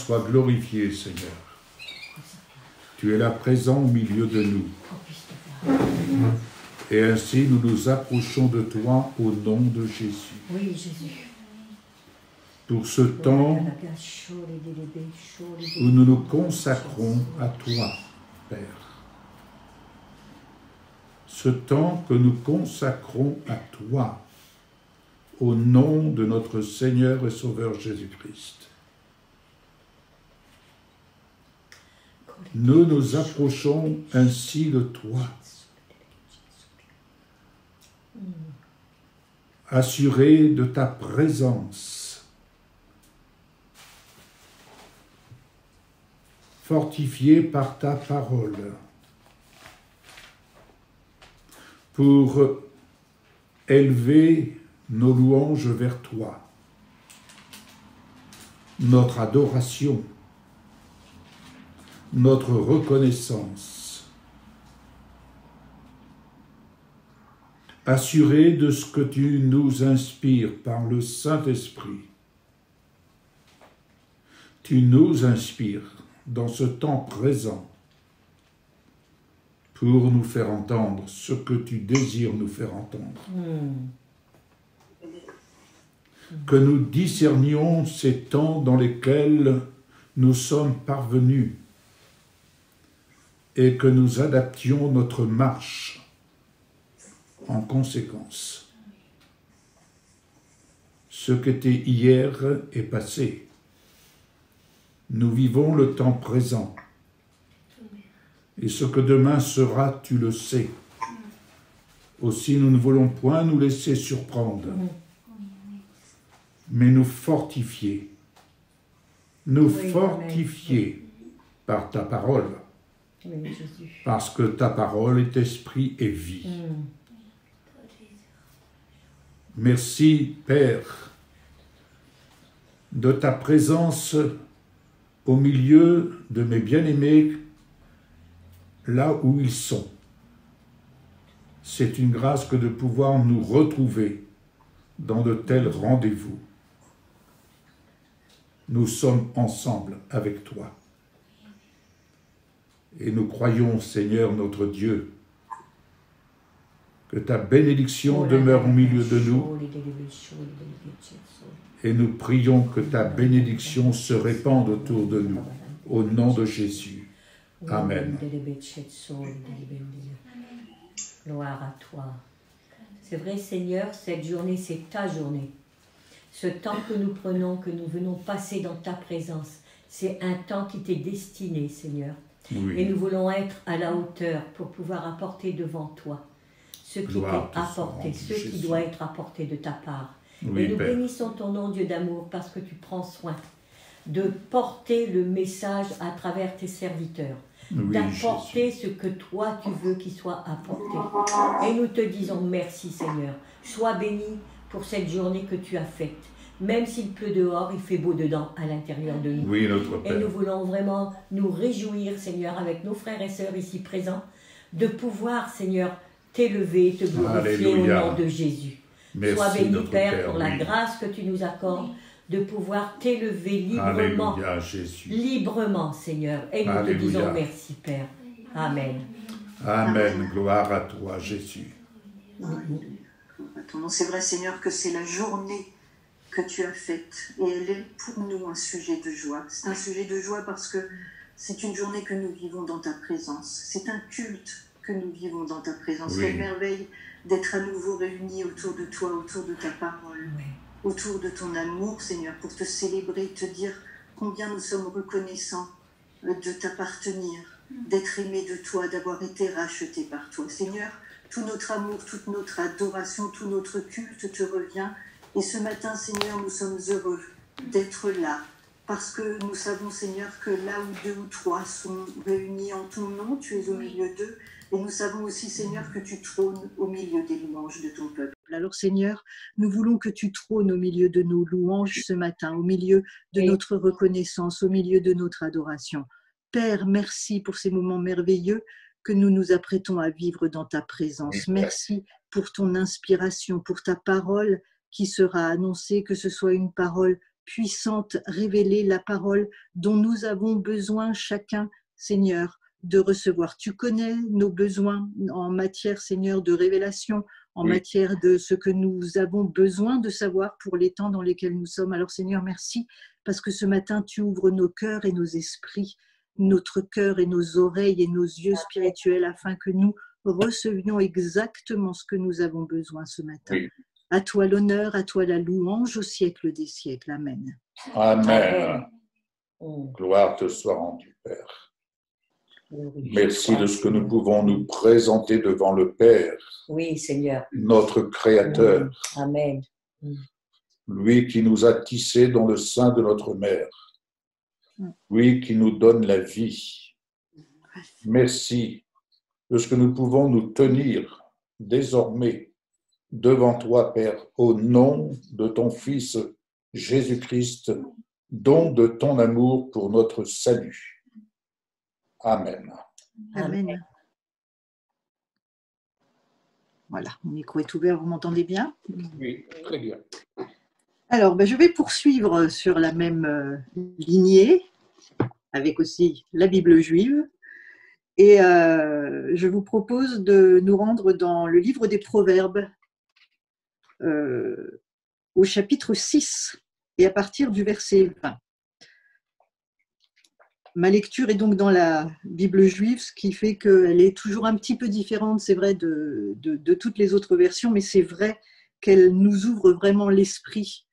soit glorifié, Seigneur. Tu es là présent au milieu de nous. Et ainsi, nous nous approchons de toi au nom de Jésus. Oui, Jésus. Pour ce temps où nous nous consacrons à toi, Père. Ce temps que nous consacrons à toi, au nom de notre Seigneur et Sauveur Jésus-Christ. Nous nous approchons ainsi de toi, assurés de ta présence, fortifiés par ta parole, pour élever nos louanges vers toi, notre adoration, notre reconnaissance, assurés de ce que tu nous inspires par le Saint-Esprit. Tu nous inspires dans ce temps présent pour nous faire entendre ce que tu désires nous faire entendre. Que nous discernions ces temps dans lesquels nous sommes parvenus et que nous adaptions notre marche en conséquence. Ce qu'était hier est passé. Nous vivons le temps présent. Et ce que demain sera, tu le sais. Aussi, nous ne voulons point nous laisser surprendre, mais nous fortifier. Nous fortifier par ta parole. Parce que ta parole est esprit et vie. Merci, Père, de ta présence au milieu de mes bien-aimés, là où ils sont. C'est une grâce que de pouvoir nous retrouver dans de tels rendez-vous. Nous sommes ensemble avec toi. Et nous croyons, Seigneur notre Dieu, que ta bénédiction demeure au milieu de nous. Et nous prions que ta bénédiction se répande autour de nous. Au nom de Jésus. Amen. Gloire à toi. C'est vrai, Seigneur, cette journée, c'est ta journée. Ce temps que nous prenons, que nous venons passer dans ta présence, c'est un temps qui t'est destiné, Seigneur. Oui. Et nous voulons être à la hauteur pour pouvoir apporter devant toi ce qui t'est apporté, ce qui doit être apporté de ta part. Oui, et nous Père. bénissons ton nom, Dieu d'amour, parce que tu prends soin de porter le message à travers tes serviteurs, Oui, d'apporter Jésus. ce que toi tu veux qu'il soit apporté. Et nous te disons merci, Seigneur. Sois béni pour cette journée que tu as faite. Même s'il pleut dehors, il fait beau dedans, à l'intérieur de nous. Oui, notre Et Père. nous voulons vraiment nous réjouir, Seigneur, avec nos frères et sœurs ici présents, de pouvoir, Seigneur, t'élever, te glorifier Alléluia. au nom de Jésus. Merci, Sois béni, notre Père, pour la oui. grâce que tu nous accordes de pouvoir t'élever librement, Alléluia, Jésus. librement, Seigneur. Et nous Alléluia. te disons merci, Père. Amen. Amen. Gloire à toi, Jésus. Ton nom, c'est vrai, Seigneur, que c'est la journée que tu as faite et elle est pour nous un sujet de joie. C'est un sujet de joie parce que c'est une journée que nous vivons dans ta présence. C'est un culte que nous vivons dans ta présence. Oui. Quelle merveille d'être à nouveau réunis autour de toi, autour de ta parole, autour de ton amour, Seigneur, pour te célébrer, te dire combien nous sommes reconnaissants de t'appartenir, d'être aimés de toi, d'avoir été rachetés par toi. Seigneur, tout notre amour, toute notre adoration, tout notre culte te revient. Et ce matin, Seigneur, nous sommes heureux d'être là, parce que nous savons, Seigneur, que là où 2 ou 3 sont réunis en ton nom, tu es au milieu d'eux. Et nous savons aussi, Seigneur, que tu trônes au milieu des louanges de ton peuple. Alors, Seigneur, nous voulons que tu trônes au milieu de nos louanges ce matin, au milieu de notre reconnaissance, au milieu de notre adoration. Père, merci pour ces moments merveilleux que nous nous apprêtons à vivre dans ta présence. Merci pour ton inspiration, pour ta parole qui sera annoncée, que ce soit une parole puissante révéler la parole dont nous avons besoin chacun, Seigneur, de recevoir. Tu connais nos besoins en matière, Seigneur, de révélation, en matière de ce que nous avons besoin de savoir pour les temps dans lesquels nous sommes. Alors Seigneur, merci, parce que ce matin, tu ouvres nos cœurs et nos esprits, notre cœur et nos oreilles et nos yeux spirituels, afin que nous recevions exactement ce que nous avons besoin ce matin. Oui. À toi l'honneur, à toi la louange au siècle des siècles. Amen. Amen. Gloire te soit rendue, Père. Merci de ce que nous pouvons nous présenter devant le Père. Oui, Seigneur. Notre Créateur. Amen. Lui qui nous a tissés dans le sein de notre mère. Lui qui nous donne la vie. Merci de ce que nous pouvons nous tenir désormais devant toi, Père, au nom de ton Fils Jésus-Christ, don de ton amour pour notre salut. Amen. Amen. Voilà, mon micro est ouvert, vous m'entendez bien? Oui, très bien. Alors, je vais poursuivre sur la même lignée, avec aussi la Bible juive. Et je vous propose de nous rendre dans le livre des Proverbes, au chapitre 6, et à partir du verset 20. Ma lecture est donc dans la Bible juive, ce qui fait qu'elle est toujours un petit peu différente, c'est vrai, de toutes les autres versions, mais c'est vrai qu'elle nous ouvre vraiment l'esprit,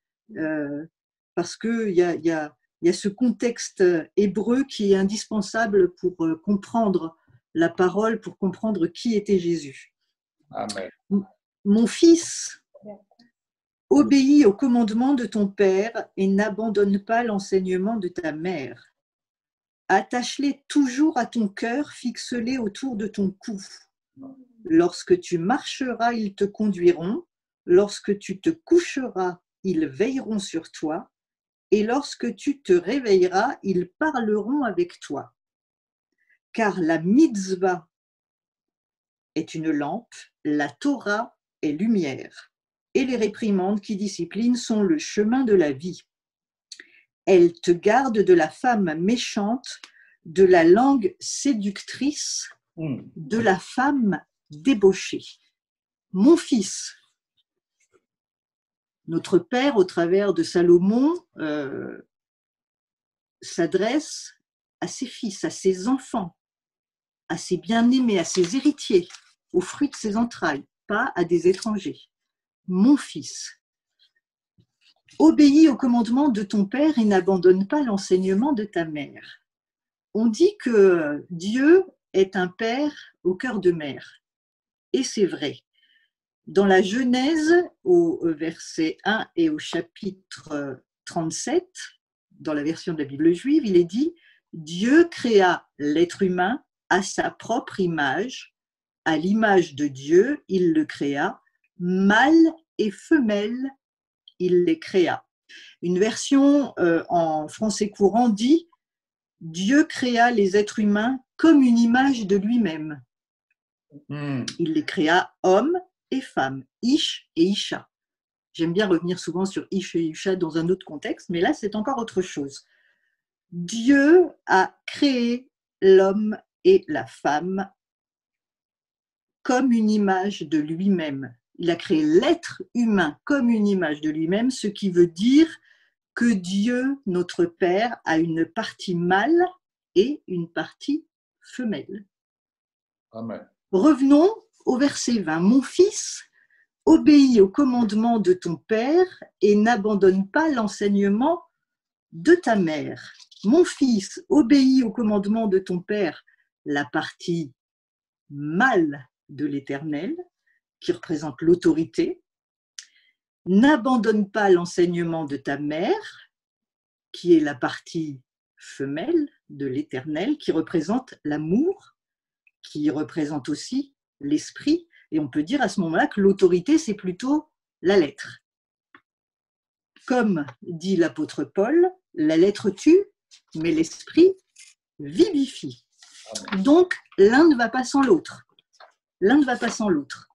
parce qu'il y a ce contexte hébreu qui est indispensable pour comprendre la parole, pour comprendre qui était Jésus. Amen. Mon fils, obéis au commandement de ton père et n'abandonne pas l'enseignement de ta mère. Attache-les toujours à ton cœur, fixe-les autour de ton cou. Lorsque tu marcheras, ils te conduiront. Lorsque tu te coucheras, ils veilleront sur toi. Et lorsque tu te réveilleras, ils parleront avec toi. Car la mitzvah est une lampe, la Torah est lumière. Et les réprimandes qui disciplinent sont le chemin de la vie. Elles te gardent de la femme méchante, de la langue séductrice, de la femme débauchée. Mon fils, notre Père, au travers de Salomon, s'adresse à ses fils, à ses enfants, à ses bien-aimés, à ses héritiers, aux fruits de ses entrailles, pas à des étrangers. Mon fils, obéis au commandement de ton père et n'abandonne pas l'enseignement de ta mère. On dit que Dieu est un père au cœur de mère. Et c'est vrai. Dans la Genèse, au verset 1 et au chapitre 37, dans la version de la Bible juive, il est dit « Dieu créa l'être humain à sa propre image, à l'image de Dieu, il le créa, mâle et femelle, il les créa. » Une version en français courant dit « Dieu créa les êtres humains comme une image de lui-même. » Il les créa hommes et femmes, Ish et Isha. J'aime bien revenir souvent sur Ish et Isha dans un autre contexte, mais là c'est encore autre chose. Dieu a créé l'homme et la femme comme une image de lui-même. Il a créé l'être humain comme une image de lui-même, ce qui veut dire que Dieu, notre Père, a une partie mâle et une partie femelle. Amen. Revenons au verset 20. « Mon fils, obéis au commandement de ton père et n'abandonne pas l'enseignement de ta mère. » Mon fils, obéis au commandement de ton père, la partie mâle de l'Éternel, qui représente l'autorité. N'abandonne pas l'enseignement de ta mère, qui est la partie femelle de l'Éternel, qui représente l'amour, qui représente aussi l'esprit. Et on peut dire à ce moment-là que l'autorité, c'est plutôt la lettre. Comme dit l'apôtre Paul, la lettre tue, mais l'esprit vivifie. Donc, l'un ne va pas sans l'autre. L'un ne va pas sans l'autre.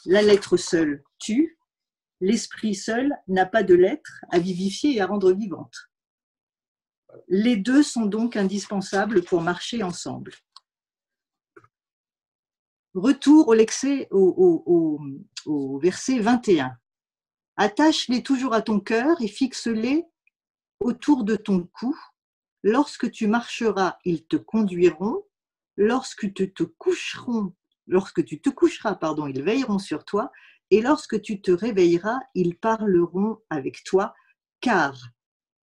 La lettre seule tue, L'esprit seul n'a pas de l'être à vivifier et à rendre vivante. Les deux sont donc indispensables pour marcher ensemble. Retour au verset 21. Attache-les toujours à ton cœur et fixe-les autour de ton cou. Lorsque tu marcheras, ils te conduiront. Lorsque tu te coucheras, ils veilleront sur toi. Et lorsque tu te réveilleras, ils parleront avec toi. Car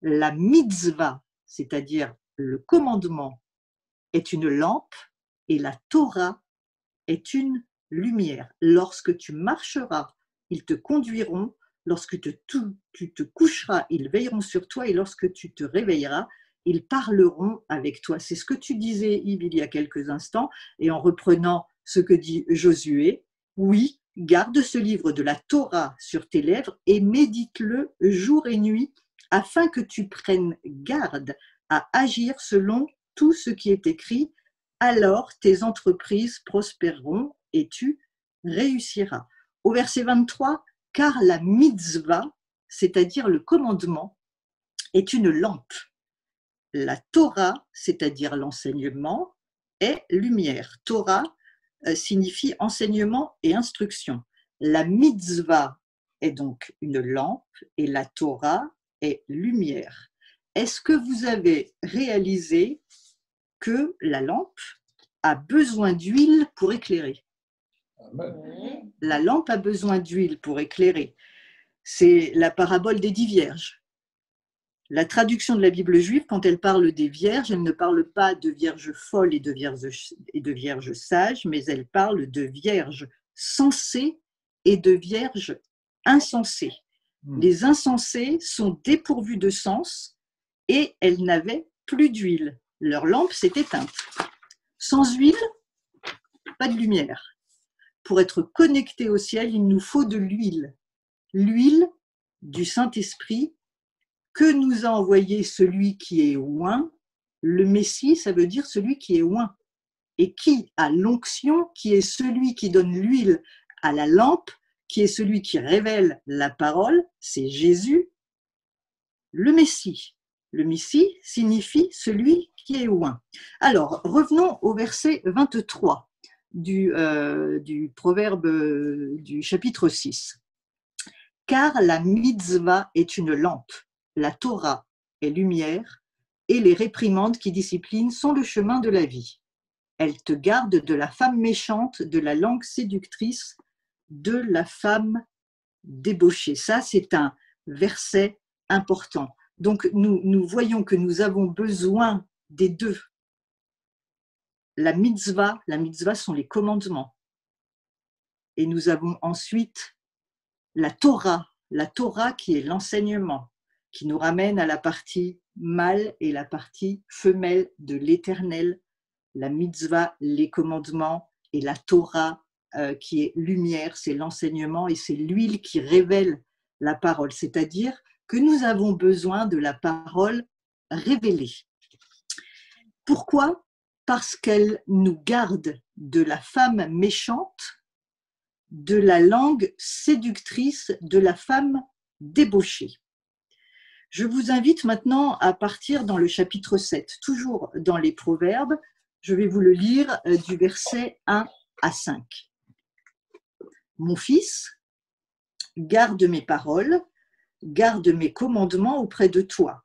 la mitzvah, c'est-à-dire le commandement, est une lampe et la Torah est une lumière. Lorsque tu marcheras, ils te conduiront. Lorsque tu te coucheras, ils veilleront sur toi. Et lorsque tu te réveilleras, ils parleront avec toi. C'est ce que tu disais, Yves, il y a quelques instants. Et en reprenant ce que dit Josué, oui, garde ce livre de la Torah sur tes lèvres et médite-le jour et nuit afin que tu prennes garde à agir selon tout ce qui est écrit. Alors tes entreprises prospéreront et tu réussiras. Au verset 23, car la mitzvah, c'est-à-dire le commandement, est une lampe. La Torah, c'est-à-dire l'enseignement, est lumière. Torah signifie enseignement et instruction. La mitzvah est donc une lampe et la Torah est lumière. Est-ce que vous avez réalisé que la lampe a besoin d'huile pour éclairer? Amen. La lampe a besoin d'huile pour éclairer. C'est la parabole des 10 vierges. La traduction de la Bible juive, quand elle parle des vierges, elle ne parle pas de vierges folles et de vierges sages, mais elle parle de vierges sensées et de vierges insensées. Les insensées sont dépourvues de sens et elles n'avaient plus d'huile. Leur lampe s'est éteinte. Sans huile, pas de lumière. Pour être connecté au ciel, il nous faut de l'huile. L'huile du Saint-Esprit que nous a envoyé celui qui est oint. Le Messie, ça veut dire celui qui est oint. Et qui a l'onction, qui est celui qui donne l'huile à la lampe, qui est celui qui révèle la parole, c'est Jésus, le Messie. Le Messie signifie celui qui est oint. Alors, revenons au verset 23 du proverbe du chapitre 6. Car la mitzvah est une lampe, la Torah est lumière, et les réprimandes qui disciplinent sont le chemin de la vie. Elle te garde de la femme méchante, de la langue séductrice, de la femme débauchée. Ça, c'est un verset important. Donc, nous voyons que nous avons besoin des deux. La mitzvah sont les commandements. Et nous avons ensuite la Torah qui est l'enseignement, qui nous ramène à la partie mâle et la partie femelle de l'Éternel. La mitzvah, les commandements, et la Torah qui est lumière, c'est l'enseignement et c'est l'huile qui révèle la parole. C'est-à-dire que nous avons besoin de la parole révélée. Pourquoi ? Parce qu'elle nous garde de la femme méchante, de la langue séductrice, de la femme débauchée. Je vous invite maintenant à partir dans le chapitre 7, toujours dans les Proverbes. Je vais vous le lire du verset 1 à 5. Mon fils, garde mes paroles, garde mes commandements auprès de toi.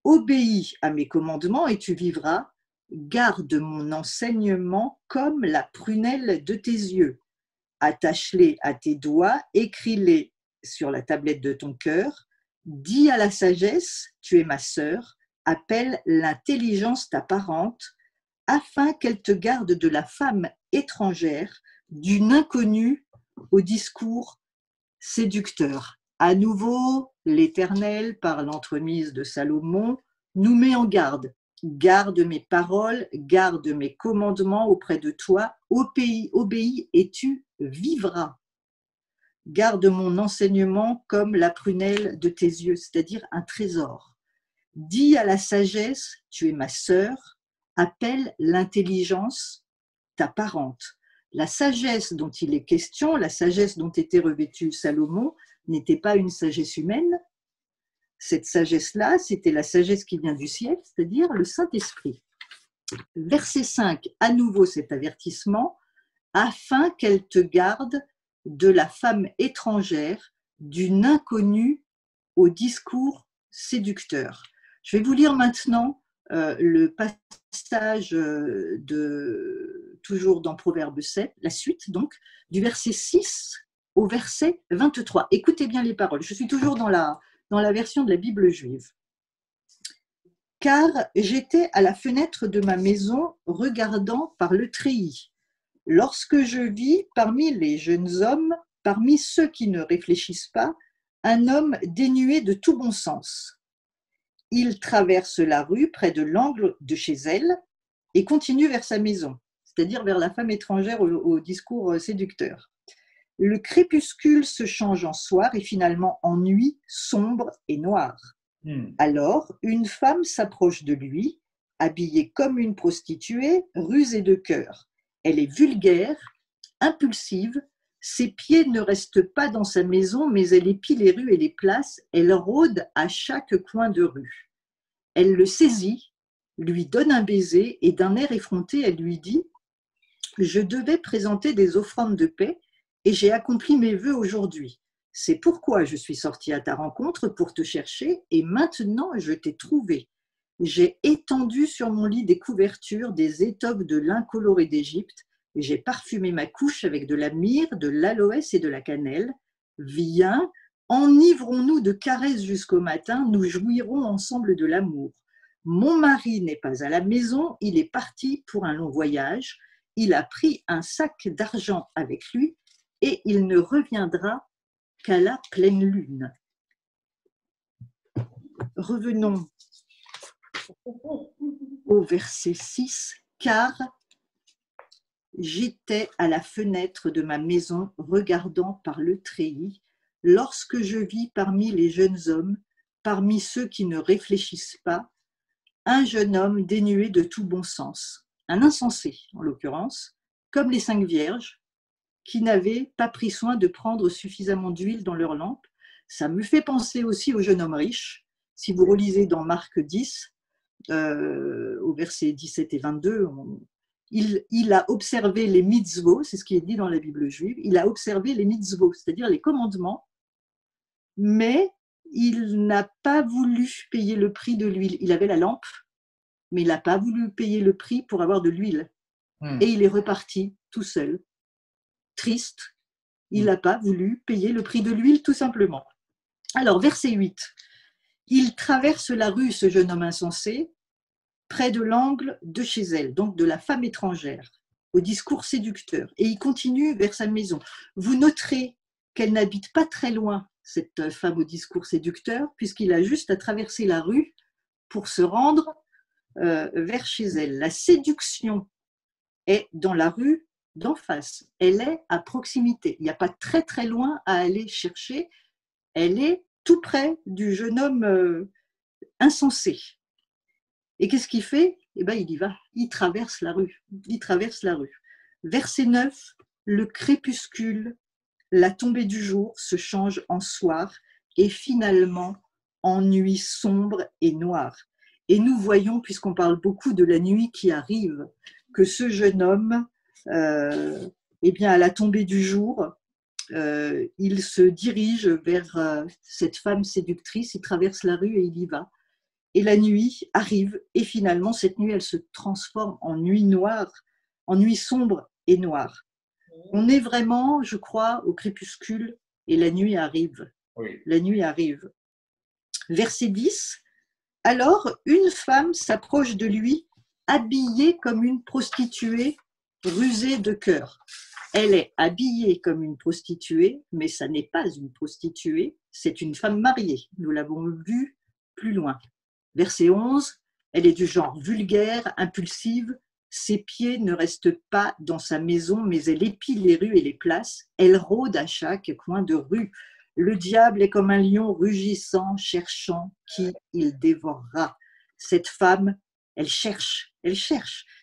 Obéis à mes commandements et tu vivras. Garde mon enseignement comme la prunelle de tes yeux. Attache-les à tes doigts, écris-les sur la tablette de ton cœur. Dis à la sagesse, tu es ma sœur. Appelle l'intelligence ta parente, afin qu'elle te garde de la femme étrangère, d'une inconnue au discours séducteur. À nouveau, l'Éternel, par l'entremise de Salomon, nous met en garde. Garde mes paroles, garde mes commandements auprès de toi, obéis et tu vivras. Garde mon enseignement comme la prunelle de tes yeux, c'est-à-dire un trésor. Dis à la sagesse, tu es ma sœur, appelle l'intelligence ta parente. La sagesse dont il est question, la sagesse dont était revêtu Salomon, n'était pas une sagesse humaine. Cette sagesse-là, c'était la sagesse qui vient du ciel, c'est-à-dire le Saint-Esprit. Verset 5, à nouveau cet avertissement, afin qu'elle te garde de la femme étrangère, d'une inconnue au discours séducteur. Je vais vous lire maintenant le passage toujours dans Proverbe 7, la suite donc, du verset 6 au verset 23. Écoutez bien les paroles, je suis toujours dans la version de la Bible juive. Car j'étais à la fenêtre de ma maison regardant par le treillis, lorsque je vis parmi les jeunes hommes, parmi ceux qui ne réfléchissent pas, un homme dénué de tout bon sens. Il traverse la rue près de l'angle de chez elle et continue vers sa maison, c'est-à-dire vers la femme étrangère au discours séducteur. Le crépuscule se change en soir et finalement en nuit sombre et noire. Alors, une femme s'approche de lui, habillée comme une prostituée, rusée de cœur. Elle est vulgaire, impulsive, ses pieds ne restent pas dans sa maison, mais elle épie les rues et les places, elle rôde à chaque coin de rue. Elle le saisit, lui donne un baiser et d'un air effronté, elle lui dit « Je devais présenter des offrandes de paix et j'ai accompli mes vœux aujourd'hui. C'est pourquoi je suis sortie à ta rencontre pour te chercher et maintenant je t'ai trouvé. J'ai étendu sur mon lit des couvertures, des étoffes de lin coloré d'Égypte. J'ai parfumé ma couche avec de la myrrhe, de l'aloès et de la cannelle. Viens, enivrons-nous de caresses jusqu'au matin, nous jouirons ensemble de l'amour. Mon mari n'est pas à la maison, il est parti pour un long voyage. Il a pris un sac d'argent avec lui et il ne reviendra qu'à la pleine lune. » Revenons au verset 6, car j'étais à la fenêtre de ma maison regardant par le treillis, lorsque je vis parmi les jeunes hommes, parmi ceux qui ne réfléchissent pas, un jeune homme dénué de tout bon sens, un insensé en l'occurrence, comme les 5 vierges, qui n'avaient pas pris soin de prendre suffisamment d'huile dans leur lampe. Ça me fait penser aussi au jeune homme riche. Si vous relisez dans Marc 10, au verset 17 et 22, il a observé les mitzvot, c'est ce qui est dit dans la Bible juive, il a observé les mitzvot, c'est-à-dire les commandements, mais il n'a pas voulu payer le prix de l'huile. Il avait la lampe, mais il n'a pas voulu payer le prix pour avoir de l'huile. Et il est reparti tout seul, triste. Il n'a pas voulu payer le prix de l'huile, tout simplement. Alors, verset 8. Il traverse la rue, ce jeune homme insensé, près de l'angle de chez elle, donc de la femme étrangère, au discours séducteur, et il continue vers sa maison. Vous noterez qu'elle n'habite pas très loin, cette femme au discours séducteur, puisqu'il a juste à traverser la rue pour se rendre vers chez elle. La séduction est dans la rue d'en face, elle est à proximité, il n'y a pas très très loin à aller chercher, elle est tout près du jeune homme insensé. Et qu'est-ce qu'il fait? Eh bien, il y va, il traverse la rue. Verset 9, le crépuscule, la tombée du jour se change en soir et finalement en nuit sombre et noire. Et nous voyons, puisqu'on parle beaucoup de la nuit qui arrive, que ce jeune homme, eh bien, à la tombée du jour, il se dirige vers cette femme séductrice, il traverse la rue et il y va. Et la nuit arrive, et finalement, cette nuit, elle se transforme en nuit noire, en nuit sombre et noire. On est vraiment, je crois, au crépuscule, et la nuit arrive. Oui. La nuit arrive. Verset 10. Alors, une femme s'approche de lui, habillée comme une prostituée, rusée de cœur. Elle est habillée comme une prostituée, mais ça n'est pas une prostituée, c'est une femme mariée. Nous l'avons vu plus loin. Verset 11, elle est du genre vulgaire, impulsive, ses pieds ne restent pas dans sa maison, mais elle épie les rues et les places, elle rôde à chaque coin de rue. Le diable est comme un lion rugissant, cherchant qui il dévorera. Cette femme, elle cherche,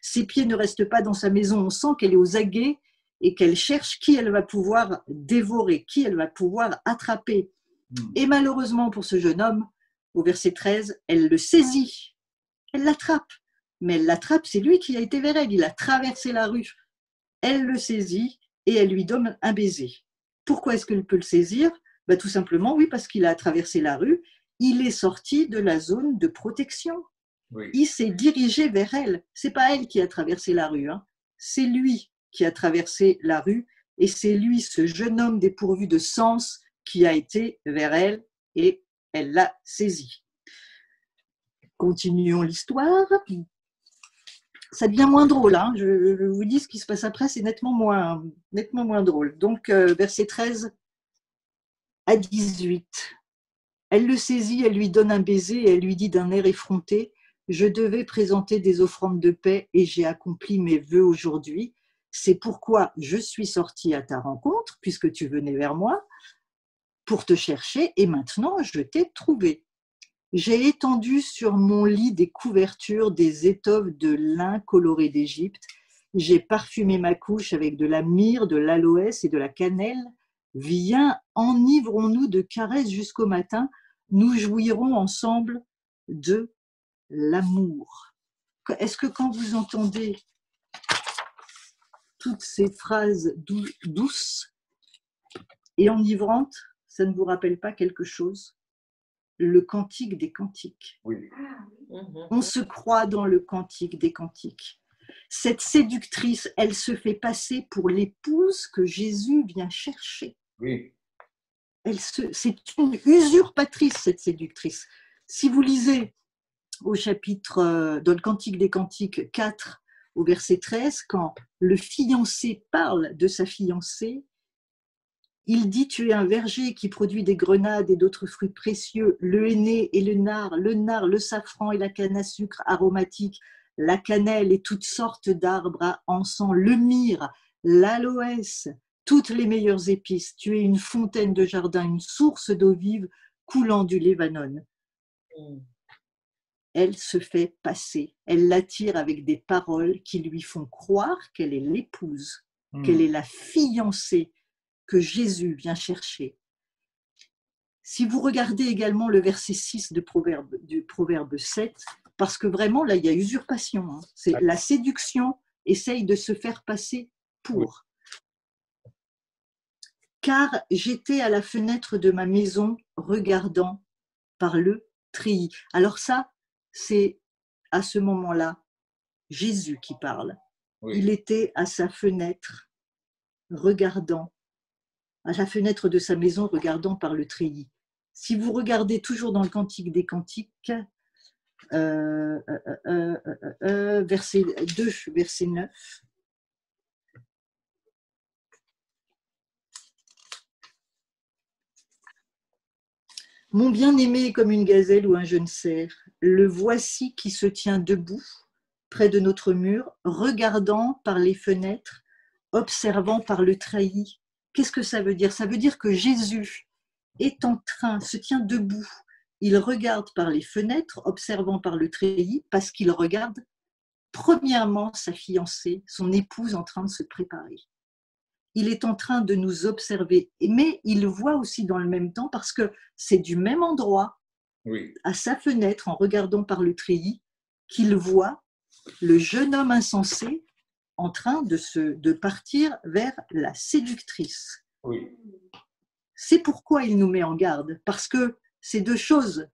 ses pieds ne restent pas dans sa maison, on sent qu'elle est aux aguets et qu'elle cherche qui elle va pouvoir dévorer, qui elle va pouvoir attraper. Et malheureusement pour ce jeune homme, au verset 13, elle le saisit, elle l'attrape. Mais elle l'attrape, c'est lui qui a été vers elle, il a traversé la rue. Elle le saisit et elle lui donne un baiser. Pourquoi est-ce qu'elle peut le saisir? Tout simplement, oui, parce qu'il a traversé la rue, il est sorti de la zone de protection. Oui. Il s'est dirigé vers elle. Ce n'est pas elle qui a traversé la rue, hein. C'est lui qui a traversé la rue et c'est lui, ce jeune homme dépourvu de sens, qui a été vers elle et elle l'a saisi. Continuons l'histoire. Ça devient moins drôle, hein. Je vous dis ce qui se passe après, c'est nettement moins drôle. Donc, versets 13 à 18. Elle le saisit, elle lui donne un baiser et elle lui dit d'un air effronté: « Je devais présenter des offrandes de paix et j'ai accompli mes vœux aujourd'hui. C'est pourquoi je suis sortie à ta rencontre, puisque tu venais vers moi, pour te chercher et maintenant je t'ai trouvé. J'ai étendu sur mon lit des couvertures, des étoffes de lin coloré d'Égypte. J'ai parfumé ma couche avec de la myrrhe, de l'aloès et de la cannelle. Viens, enivrons-nous de caresses jusqu'au matin. Nous jouirons ensemble de l'amour. » Est-ce que quand vous entendez toutes ces phrases douces et enivrantes, ça ne vous rappelle pas quelque chose? Le cantique des cantiques. Oui. On se croit dans le cantique des cantiques. Cette séductrice, elle se fait passer pour l'épouse que Jésus vient chercher. Oui. C'est une usurpatrice, cette séductrice. Si vous lisez au chapitre, dans le Cantique des Cantiques 4, au verset 13, quand le fiancé parle de sa fiancée, il dit: « Tu es un verger qui produit des grenades et d'autres fruits précieux, le henné et le nard, le safran et la canne à sucre aromatique, la cannelle et toutes sortes d'arbres à encens, le myrrhe, l'aloès, toutes les meilleures épices. Tu es une fontaine de jardin, une source d'eau vive coulant du Lébanon. » Elle se fait passer, elle l'attire avec des paroles qui lui font croire qu'elle est l'épouse, qu'elle est la fiancée que Jésus vient chercher. Si vous regardez également le verset 6 du Proverbe 7, parce que vraiment là il y a usurpation, hein. C'est la séduction essaye de se faire passer pour. Car j'étais à la fenêtre de ma maison regardant par le treillis. Alors ça, c'est à ce moment-là Jésus qui parle. Oui. Il était à sa fenêtre regardant, à la fenêtre de sa maison regardant par le treillis. Si vous regardez toujours dans le Cantique des Cantiques, verset 2, verset 9, mon bien-aimé est comme une gazelle ou un jeune cerf. Le voici qui se tient debout près de notre mur, regardant par les fenêtres, observant par le treillis. Qu'est-ce que ça veut dire? Ça veut dire que Jésus est en train, se tient debout. Il regarde par les fenêtres, observant par le treillis, parce qu'il regarde premièrement sa fiancée, son épouse en train de se préparer. Il est en train de nous observer, mais il voit aussi dans le même temps, parce que c'est du même endroit, oui, à sa fenêtre, en regardant par le treillis, qu'il voit le jeune homme insensé en train de partir vers la séductrice. Oui. C'est pourquoi il nous met en garde, parce que ces deux choses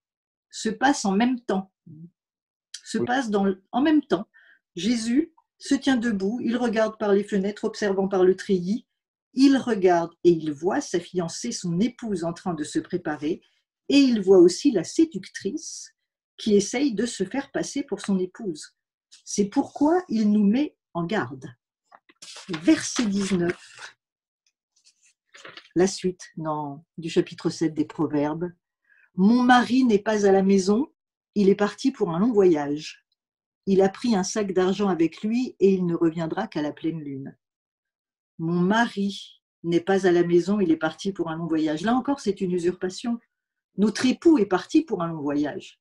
se passent en même temps. En même temps. Jésus se tient debout, il regarde par les fenêtres, observant par le treillis, il regarde et il voit sa fiancée, son épouse, en train de se préparer, et il voit aussi la séductrice qui essaye de se faire passer pour son épouse. C'est pourquoi il nous met en garde. Verset 19, la suite du chapitre 7 des Proverbes. Mon mari n'est pas à la maison, il est parti pour un long voyage. Il a pris un sac d'argent avec lui et il ne reviendra qu'à la pleine lune. Mon mari n'est pas à la maison, il est parti pour un long voyage. Là encore, c'est une usurpation. Notre époux est parti pour un long voyage.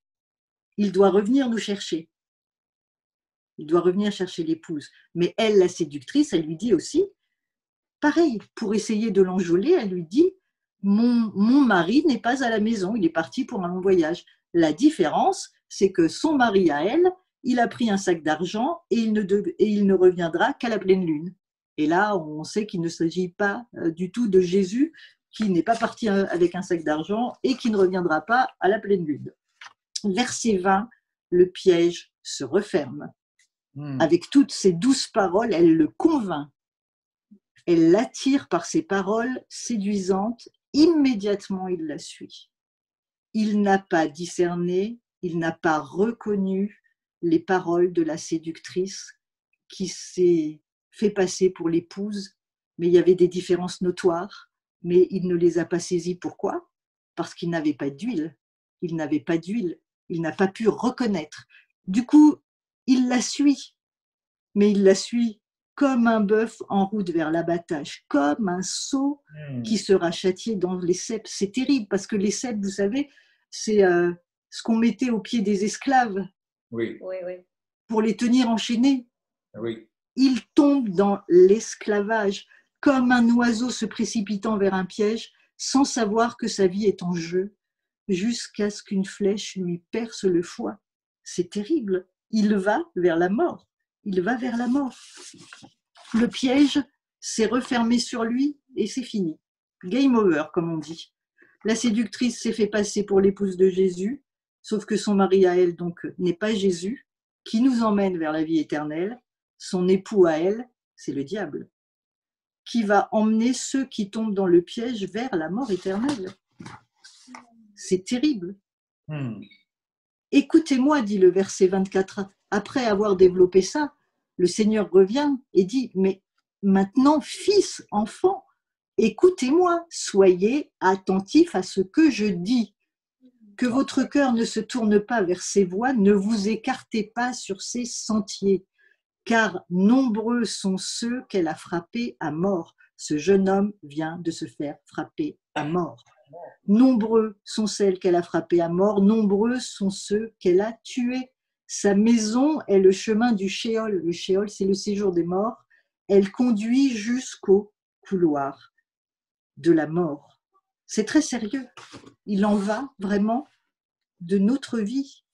Il doit revenir nous chercher. Il doit revenir chercher l'épouse. Mais elle, la séductrice, elle lui dit aussi, pareil, pour essayer de l'enjôler, elle lui dit « Mon mari n'est pas à la maison, il est parti pour un long voyage. » La différence, c'est que son mari à elle, il a pris un sac d'argent et il ne reviendra qu'à la pleine lune. Et là, on sait qu'il ne s'agit pas du tout de Jésus, qui n'est pas parti avec un sac d'argent et qui ne reviendra pas à la pleine lune. Verset 20, le piège se referme. Avec toutes ces douces paroles, elle le convainc. Elle l'attire par ses paroles séduisantes. Immédiatement, il la suit. Il n'a pas discerné, il n'a pas reconnu les paroles de la séductrice qui s'est fait passer pour l'épouse, mais il y avait des différences notoires, mais il ne les a pas saisies. Pourquoi ? Parce qu'il n'avait pas d'huile. Il n'avait pas d'huile. Il n'a pas pu reconnaître. Du coup, il la suit, mais il la suit comme un bœuf en route vers l'abattage, comme un sot qui sera châtié dans les ceps. C'est terrible, parce que les ceps, vous savez, c'est ce qu'on mettait au pied des esclaves pour les tenir enchaînés. Oui. Il tombe dans l'esclavage, comme un oiseau se précipitant vers un piège, sans savoir que sa vie est en jeu, jusqu'à ce qu'une flèche lui perce le foie. C'est terrible. Il va vers la mort. Il va vers la mort. Le piège s'est refermé sur lui et c'est fini. Game over, comme on dit. La séductrice s'est fait passer pour l'épouse de Jésus, sauf que son mari à elle, donc, n'est pas Jésus, qui nous emmène vers la vie éternelle. Son époux à elle, c'est le diable, qui va emmener ceux qui tombent dans le piège vers la mort éternelle. C'est terrible. Écoutez-moi, dit le verset 24. Après avoir développé ça, le Seigneur revient et dit, mais maintenant, fils, enfant, écoutez-moi, soyez attentifs à ce que je dis. Que votre cœur ne se tourne pas vers ces voies, ne vous écartez pas sur ces sentiers, car nombreux sont ceux qu'elle a frappés à mort. Ce jeune homme vient de se faire frapper à mort. Nombreux sont celles qu'elle a frappées à mort, nombreux sont ceux qu'elle a tués. Sa maison est le chemin du Sheol. Le Sheol, c'est le séjour des morts. Elle conduit jusqu'au couloir de la mort. C'est très sérieux. Il en va vraiment de notre vie.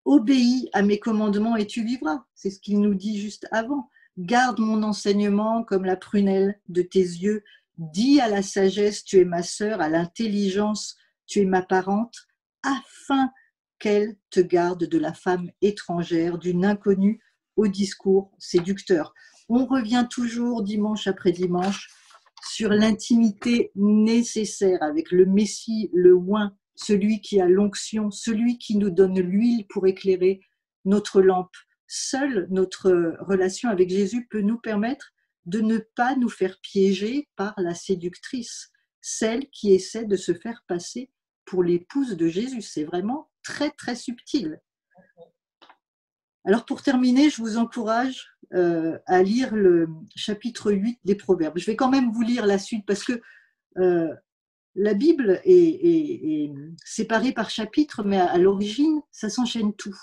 Obéis à mes commandements et tu vivras. C'est ce qu'il nous dit juste avant. Garde mon enseignement comme la prunelle de tes yeux. Dis à la sagesse, tu es ma sœur, à l'intelligence, tu es ma parente, afin qu'elle te garde de la femme étrangère, d'une inconnue au discours séducteur. On revient toujours dimanche après dimanche sur l'intimité nécessaire avec le Messie, le oint, celui qui a l'onction, celui qui nous donne l'huile pour éclairer notre lampe. Seule notre relation avec Jésus peut nous permettre de ne pas nous faire piéger par la séductrice, celle qui essaie de se faire passer pour l'épouse de Jésus. C'est vraiment très, très subtil. Alors pour terminer, je vous encourage à lire le chapitre 8 des Proverbes. Je vais quand même vous lire la suite parce que la Bible est séparée par chapitres, mais à l'origine, ça s'enchaîne tout.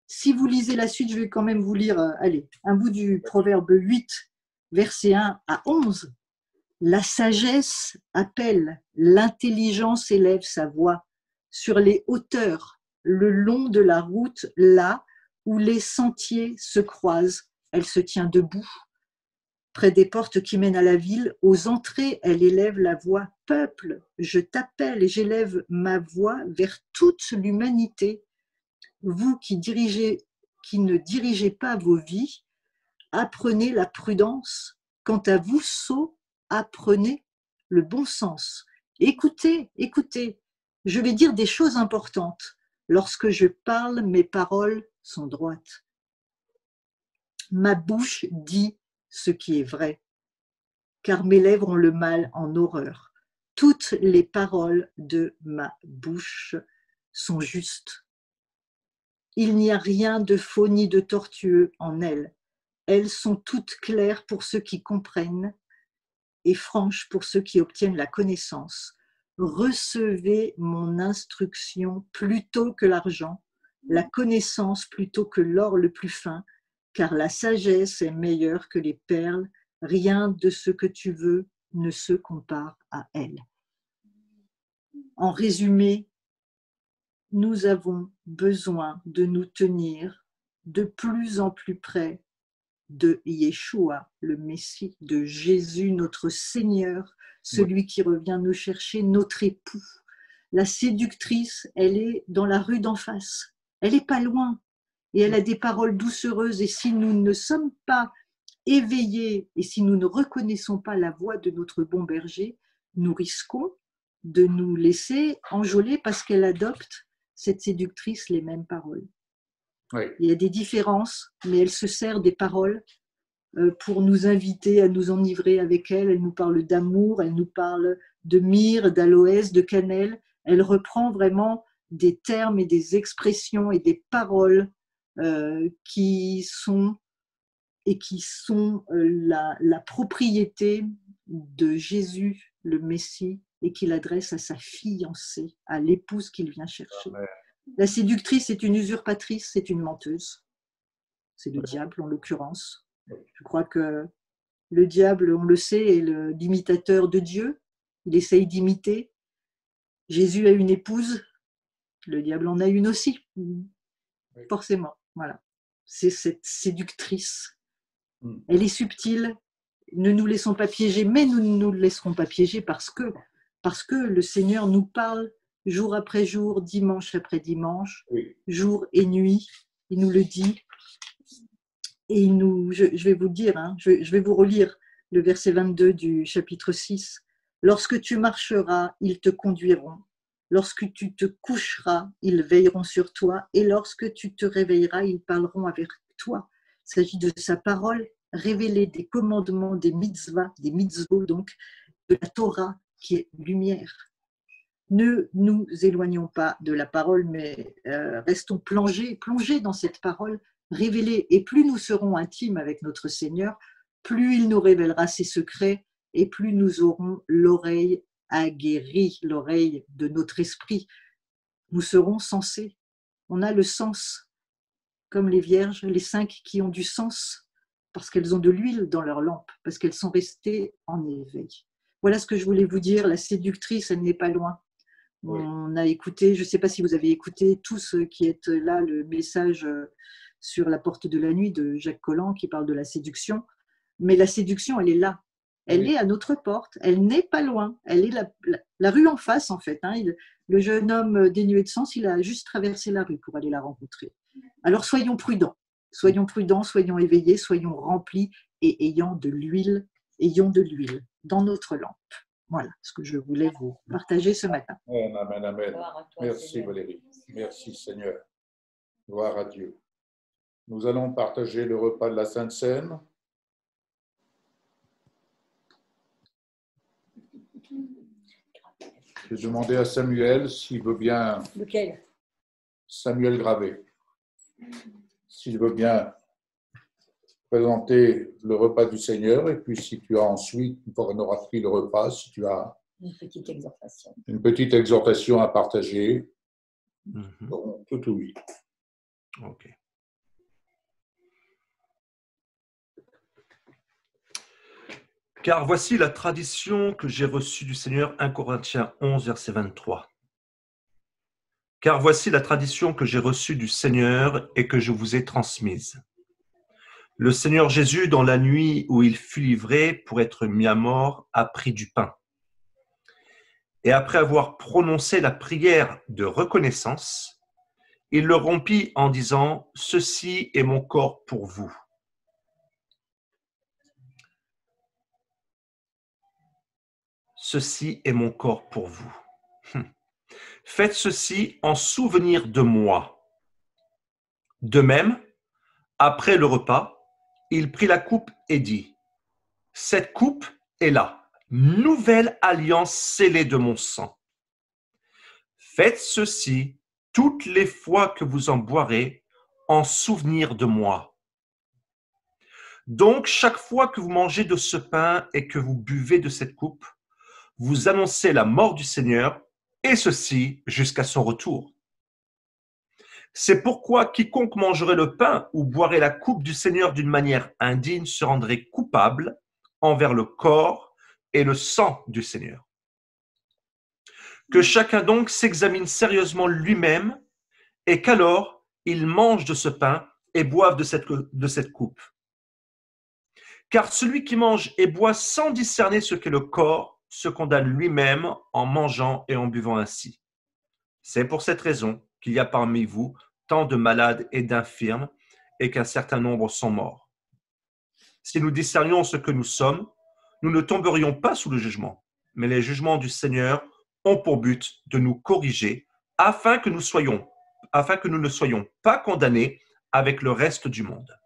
Si vous lisez la suite, je vais quand même vous lire un bout du Proverbe 8, versets 1 à 11. La sagesse appelle, l'intelligence élève sa voix sur les hauteurs, le long de la route, là où les sentiers se croisent, elle se tient debout. Près des portes qui mènent à la ville, aux entrées, elle élève la voix. Peuple, je t'appelle et j'élève ma voix vers toute l'humanité. Vous qui ne dirigez pas vos vies, apprenez la prudence. Quant à vous, sots, apprenez le bon sens. Écoutez, écoutez, je vais dire des choses importantes. Lorsque je parle, mes paroles sont droites. Ma bouche dit ce qui est vrai, car mes lèvres ont le mal en horreur. Toutes les paroles de ma bouche sont justes. Il n'y a rien de faux ni de tortueux en elles. Elles sont toutes claires pour ceux qui comprennent et franches pour ceux qui obtiennent la connaissance. Recevez mon instruction plutôt que l'argent, la connaissance plutôt que l'or le plus fin, car la sagesse est meilleure que les perles Rien de ce que tu veux ne se compare à elle. En résumé, nous avons besoin de nous tenir de plus en plus près de Yeshua, le Messie, de Jésus, notre Seigneur, celui qui revient nous chercher, notre époux. La séductrice, elle est dans la rue d'en face. Elle n'est pas loin. Et elle a des paroles doucereuses. Et si nous ne sommes pas éveillés et si nous ne reconnaissons pas la voix de notre bon berger, nous risquons de nous laisser enjôler parce qu'elle adopte, cette séductrice, les mêmes paroles. Oui. Il y a des différences, mais elle se sert des paroles pour nous inviter à nous enivrer avec elle. Elle nous parle d'amour, elle nous parle de myrrhe, d'aloès, de cannelle. Elle reprend vraiment des termes et des expressions et des paroles qui sont la propriété de Jésus, le Messie, et qu'il adresse à sa fiancée, à l'épouse qu'il vient chercher. Amen. La séductrice est une usurpatrice, c'est une menteuse. C'est le diable en l'occurrence. Je crois que le diable, on le sait, est l'imitateur de Dieu. Il essaye d'imiter. Jésus a une épouse, le diable en a une aussi. Forcément, voilà. C'est cette séductrice. Elle est subtile. Ne nous laissons pas piéger, mais nous ne nous laisserons pas piéger parce que le Seigneur nous parle jour après jour, dimanche après dimanche, jour et nuit. Il nous le dit. Et je vais vous dire, je vais vous relire le verset 22 du chapitre 6. Lorsque tu marcheras, ils te conduiront. Lorsque tu te coucheras, ils veilleront sur toi. Et lorsque tu te réveilleras, ils parleront avec toi. Il s'agit de sa parole révélée, des commandements, des mitzvahs, des mitzvot, donc de la Torah qui est lumière. Ne nous éloignons pas de la parole, mais restons plongés dans cette parole révélée. Et plus nous serons intimes avec notre Seigneur, plus il nous révélera ses secrets et plus nous aurons l'oreille aguerrie, l'oreille de notre esprit. Nous serons sensés. On a le sens, comme les vierges, les 5 qui ont du sens, parce qu'elles ont de l'huile dans leur lampe, parce qu'elles sont restées en éveil. Voilà ce que je voulais vous dire. La séductrice, elle n'est pas loin. On a écouté, je ne sais pas si vous avez écouté tous qui êtes là, le message sur la porte de la nuit de Jacques Collant qui parle de la séduction. Mais la séduction, elle est là. Elle est à notre porte. Elle n'est pas loin. Elle est la rue en face, en fait. Le jeune homme dénué de sens, il a juste traversé la rue pour aller la rencontrer. Alors, soyons prudents. Soyons prudents, soyons éveillés, soyons remplis et ayons de l'huile dans notre lampe. Voilà ce que je voulais vous partager ce matin. Amen, amen. Merci Seigneur. Valérie. Merci Seigneur. Gloire à Dieu. Nous allons partager le repas de la Sainte Seine. Je vais demander à Samuel s'il veut bien. Lequel ? Samuel Gravé. S'il veut bien présenter le repas du Seigneur, et puis si tu as ensuite, une fois qu'on aura pris le repas, si tu as une petite exhortation à partager, donc tout oui. Ok. Car voici la tradition que j'ai reçue du Seigneur, 1 Corinthiens 11, verset 23. Car voici la tradition que j'ai reçue du Seigneur et que je vous ai transmise. Le Seigneur Jésus, dans la nuit où il fut livré pour être mis à mort, a pris du pain. Et après avoir prononcé la prière de reconnaissance, il le rompit en disant « Ceci est mon corps pour vous. » Ceci est mon corps pour vous. Faites ceci en souvenir de moi. De même, après le repas, il prit la coupe et dit, « Cette coupe est la nouvelle alliance scellée de mon sang. Faites ceci toutes les fois que vous en boirez en souvenir de moi. Donc, chaque fois que vous mangez de ce pain et que vous buvez de cette coupe, vous annoncez la mort du Seigneur, et ceci jusqu'à son retour. C'est pourquoi quiconque mangerait le pain ou boirait la coupe du Seigneur d'une manière indigne se rendrait coupable envers le corps et le sang du Seigneur. Que chacun donc s'examine sérieusement lui-même et qu'alors il mange de ce pain et boive de cette coupe. Car celui qui mange et boit sans discerner ce qu'est le corps se condamne lui-même en mangeant et en buvant ainsi. C'est pour cette raison qu'il y a parmi vous tant de malades et d'infirmes et qu'un certain nombre sont morts. Si nous discernions ce que nous sommes, nous ne tomberions pas sous le jugement, mais les jugements du Seigneur ont pour but de nous corriger afin que nous ne soyons pas condamnés avec le reste du monde.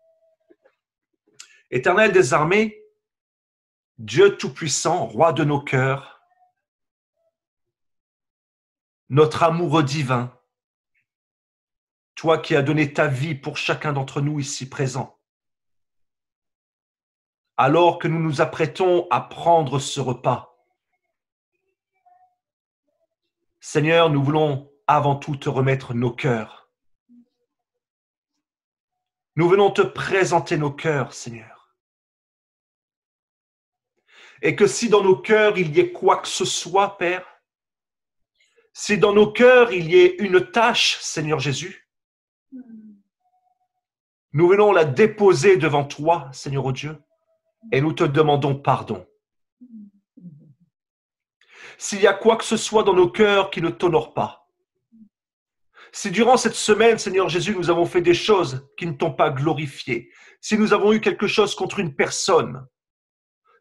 Éternel des armées, Dieu Tout-Puissant, Roi de nos cœurs, notre amoureux divin, toi qui as donné ta vie pour chacun d'entre nous ici présents, alors que nous nous apprêtons à prendre ce repas, Seigneur, nous voulons avant tout te remettre nos cœurs. Nous venons te présenter nos cœurs, Seigneur. Et que si dans nos cœurs il y ait quoi que ce soit, Père, si dans nos cœurs il y ait une tâche, Seigneur Jésus, nous venons la déposer devant toi, Seigneur, oh Dieu, et nous te demandons pardon. S'il y a quoi que ce soit dans nos cœurs qui ne t'honore pas, si durant cette semaine, Seigneur Jésus, nous avons fait des choses qui ne t'ont pas glorifié, si nous avons eu quelque chose contre une personne,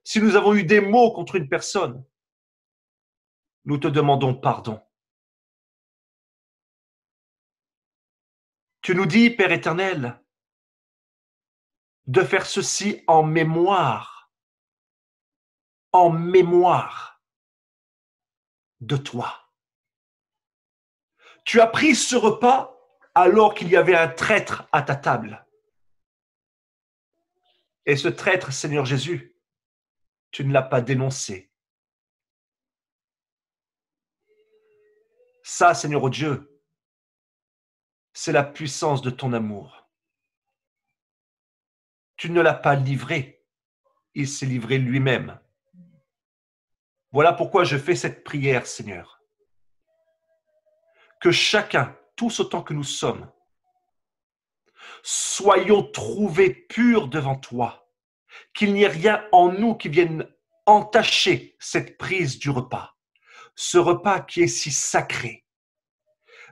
si nous avons eu des mots contre une personne, nous te demandons pardon. Tu nous dis, Père éternel, de faire ceci en mémoire de toi. Tu as pris ce repas alors qu'il y avait un traître à ta table. Et ce traître, Seigneur Jésus, tu ne l'as pas dénoncé. Ça, Seigneur Dieu, c'est la puissance de ton amour. Tu ne l'as pas livré, il s'est livré lui-même. Voilà pourquoi je fais cette prière, Seigneur. Que chacun, tous autant que nous sommes, soyons trouvés purs devant toi, qu'il n'y ait rien en nous qui vienne entacher cette prise du repas, ce repas qui est si sacré,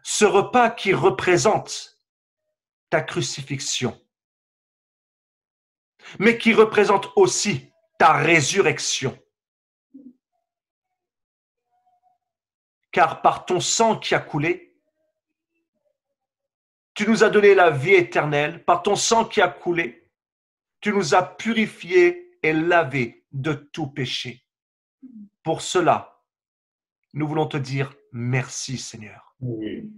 ce repas qui représente ta crucifixion, mais qui représente aussi ta résurrection. Car par ton sang qui a coulé, tu nous as donné la vie éternelle. Par ton sang qui a coulé, tu nous as purifiés et lavés de tout péché. Pour cela, nous voulons te dire merci, Seigneur. Oui.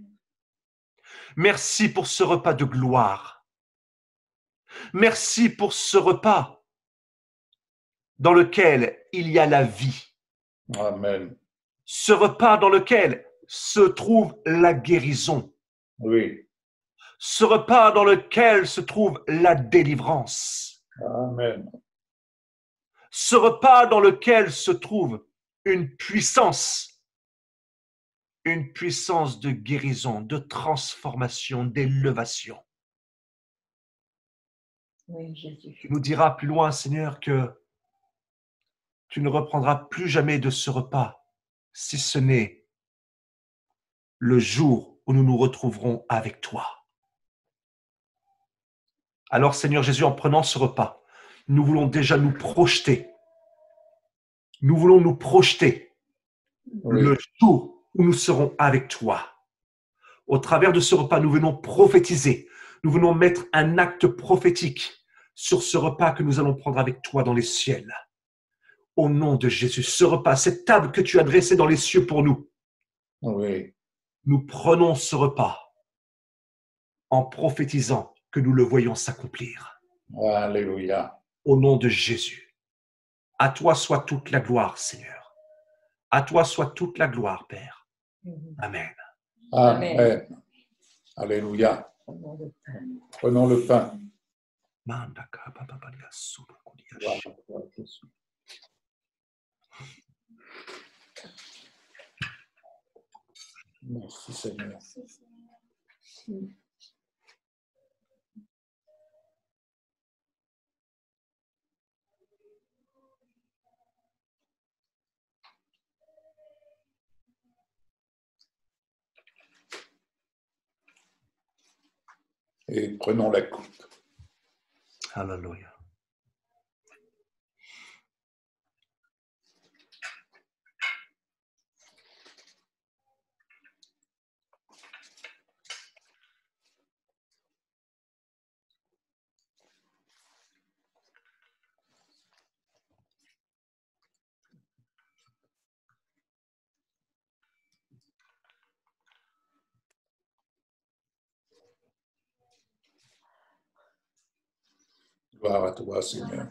Merci pour ce repas de gloire. Merci pour ce repas dans lequel il y a la vie. Amen. Ce repas dans lequel se trouve la guérison. Oui. Ce repas dans lequel se trouve la délivrance. Amen. Ce repas dans lequel se trouve une puissance de guérison, de transformation, d'élévation. Oui, Jésus. Tu nous diras plus loin, Seigneur, que tu ne reprendras plus jamais de ce repas, si ce n'est le jour où nous nous retrouverons avec toi. Alors, Seigneur Jésus, en prenant ce repas, nous voulons déjà nous projeter. Nous voulons nous projeter le jour où nous serons avec toi. Au travers de ce repas, nous venons prophétiser. Nous venons mettre un acte prophétique sur ce repas que nous allons prendre avec toi dans les ciels. Au nom de Jésus, ce repas, cette table que tu as dressée dans les cieux pour nous. Oui. Nous prenons ce repas en prophétisant que nous le voyons s'accomplir. Alléluia. Au nom de Jésus. À toi soit toute la gloire, Seigneur. À toi soit toute la gloire, Père. Amen. Amen. Alléluia. Prenons le pain. Mandaka, papa, Voilà. Merci Seigneur. Et prenons la coupe. Alléluia. Gloire à toi, Seigneur.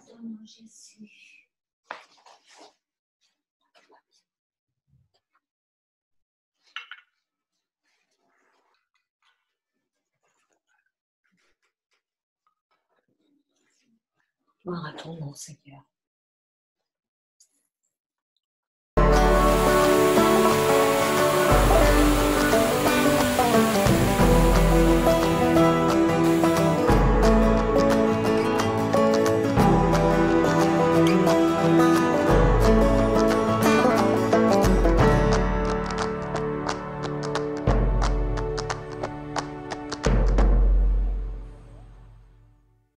Gloire à ton nom, Seigneur.